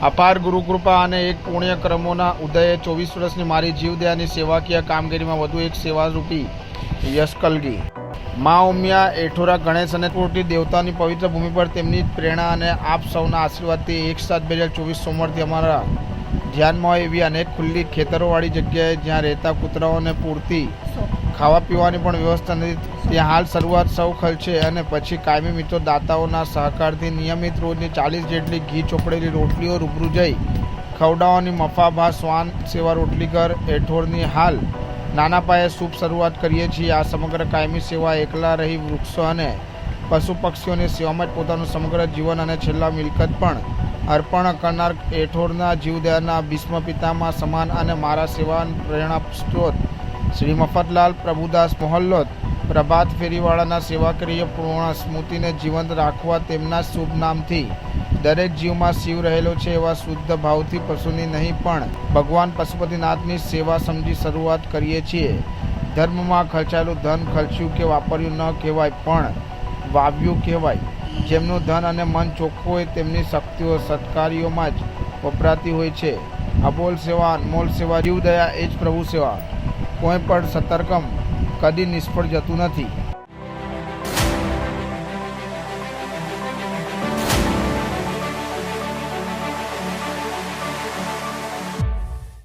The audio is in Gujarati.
અપાર ગુરુકૃપા અને એક પુણ્યક્રમોના ઉદયે 24 વર્ષની મારી જીવદયાની સેવાકીય કામગીરીમાં વધુ એક સેવારૂપી યશ કલગી. મા ઉમિયા એઠોરા ગણેશ અને કોટી દેવતાની પવિત્ર ભૂમિ પર તેમની પ્રેરણા અને આપ સૌના આશીર્વાદથી 1/7/2024 સોમવારથી અમારા ધ્યાનમાં હોય એવી અનેક ખુલ્લી ખેતરોવાળી જગ્યાએ જ્યાં રહેતા કૂતરાઓને પૂરતી ખાવા પીવાની પણ વ્યવસ્થા નથી, ત્યાં હાલ શરૂઆત સૌ ખર્ચે અને પછી કાયમી મિત્રો દાતાઓના સહકારથી નિયમિત રોજની 40 જેટલી ઘી ચોપડેલી રોટલીઓ રૂબરૂ જઈ ખવડાવવાની મફાભા શ્વાન સેવા રોટલીઘર એઠોરની હાલ નાના પાયે શુભ શરૂઆત કરીએ છીએ. આ સમગ્ર કાયમી સેવા એકલા રહી વૃક્ષો અને પશુ પક્ષીઓની સેવામાં જ પોતાનું સમગ્ર જીવન અને છેલ્લા મિલકત પણ અર્પણ કરનાર એઠોરના જીવદયાના ભીષ્મ પિતામાં સમાન અને મારા સેવા પ્રેરણા સ્ત્રોત શ્રી મફતલાલ પ્રભુદાસ મોહલ્લોદ પ્રભાત ફેરીવાળાના સેવાકીય પૂર્ણ સ્મૃતિને જીવંત રાખવા તેમના શુભ નામથી દરેક જીવમાં શિવ રહેલો છે એવા શુદ્ધ ભાવથી પશુની નહીં પણ ભગવાન પશુપતિનાથની સેવા સમજી શરૂઆત કરીએ છીએ. ધર્મમાં ખર્ચાયેલું ધન ખર્ચ્યું કે વાપર્યું ન કહેવાય પણ વાવ્યું કહેવાય. જેમનું ધન અને મન ચોખ્ખું હોય તેમની શક્તિઓ સત્કાર્યોમાં જ વપરાતી હોય છે. અબોલ સેવા, અનમોલ સેવા, જીવદયા એ જ પ્રભુ સેવા. કોઈ પણ સતર્કમ કદી નિષ્ફળ જતું નથી.